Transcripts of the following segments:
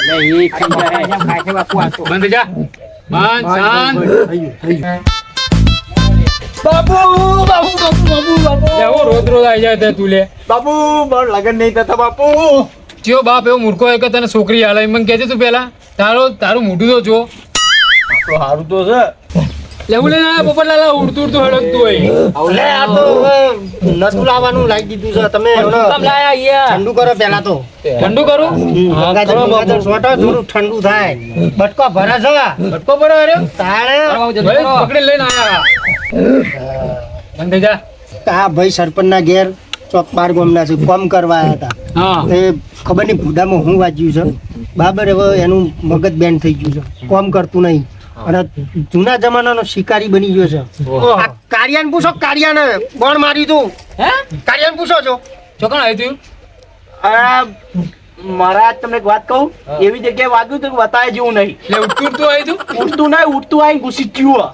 એટલે એ ખાઈ જાય ખાય છે બાપુ આ તો બંધ જા બંધ શાંત બાપુ બાપુ બાપુ બાપુ બાપુ એવો રોજ રોજ આવી જાય તે તું લે બાપુ મારું લગન નહીં થતા બાપુ. ચિયો બાપ એવો મૂર્ખો હોય કે તને છોકરી હાલે મને કહેજે તું પેલા તારું મોઢું તો જો તો સારું તો છે. લેવું લે ના પોપટલાલા ઉડતું ઉડતું હળકતું હોય લે આ તો નતું લાવવાનું લાગી દીધું છે તમે કેમ લાયા યાર? ઠંડુ કરો પેલા તો ઠંડુ કરું મંગાજર સોટો થોડું ઠંડુ થાય બટકો ભરે છે બટકો પડે અરે તાણે ભાઈ પકડી લઈને આયા બંધ જા આ ભાઈ સરપંચના ઘેર ચોક બાર ગામના છે કોમ કરવા આવ્યા હતા હા તે ખબર નહીં ભૂડામાં હું વાંચ્યું છે બરાબર હવે એનું મગજ બેન થઈ ગયું છે કોમ કરતું નહીં અને જૂના જમાનાનો શિકારી બની ગયો છે આ કારિયાને પૂછો કારિયાને બોણ માર્યું તું હે કારિયાને પૂછો છો ચોકણ આવ્યું મારા તમને એક વાત કહું, એવી જગ્યાએ વાગ્યું તો બતાવે જેવું નહીં. એટલે ઉડતું ઉડતું આવ્યું ઉડતું નહીં, ઉડતું આવીને ઘૂસી ગયું.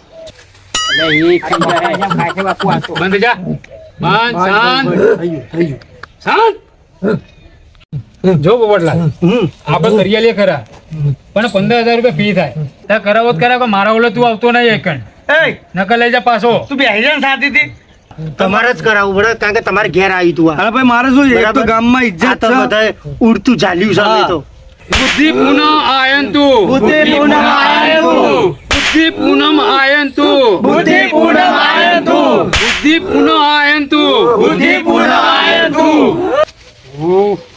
એટલે એ ખાઈ જાય ખાય છે બાપુ આ તો બંધ જા બંધ શાંત શાંત જો પોપટલાલ આપણે કરીએ લે ખરા પણ 15,000 રૂપિયા ફી થાય ત્યાં કરાવો જ કરાવો મારા ઓલે તું આવતો નહીં એકણ નકર લઈ જા પાછો તું બેહી જા ને શાંતિથી. તમારે જ કરાવવું પડે કારણ કે તમારે ઘેર આવ્યું તું આ અરે ભાઈ મારે શું એક તો ગામમાં આ ઇજ્જત તો છે. બધાએ ઉડતું ચાલ્યું છે અમે તો બુદ્ધિ પૂનમ આયન તું બુદ્ધિ પૂનમ આયન તું. બુદ્ધિ પૂનમ આયન તું બુદ્ધિ પૂનમ આયન તું. બુદ્ધિ પૂનમ આયન તું બુદ્ધિ પૂનમ આયન તું.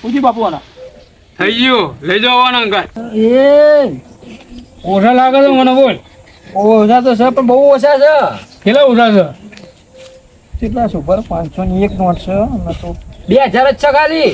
પૂછી બાપુ આના. થઈ ગયું લઈ જાઓ આના અંગાર એ ઓછા લાગે છે મને બોલ ઓછા તો છે પણ બહુ ઓછા છે. કેટલા ઓછા છે કેટલા છે ઉપર? 500 ની એક નોટ છે અને તો 2000 જ છે ખાલી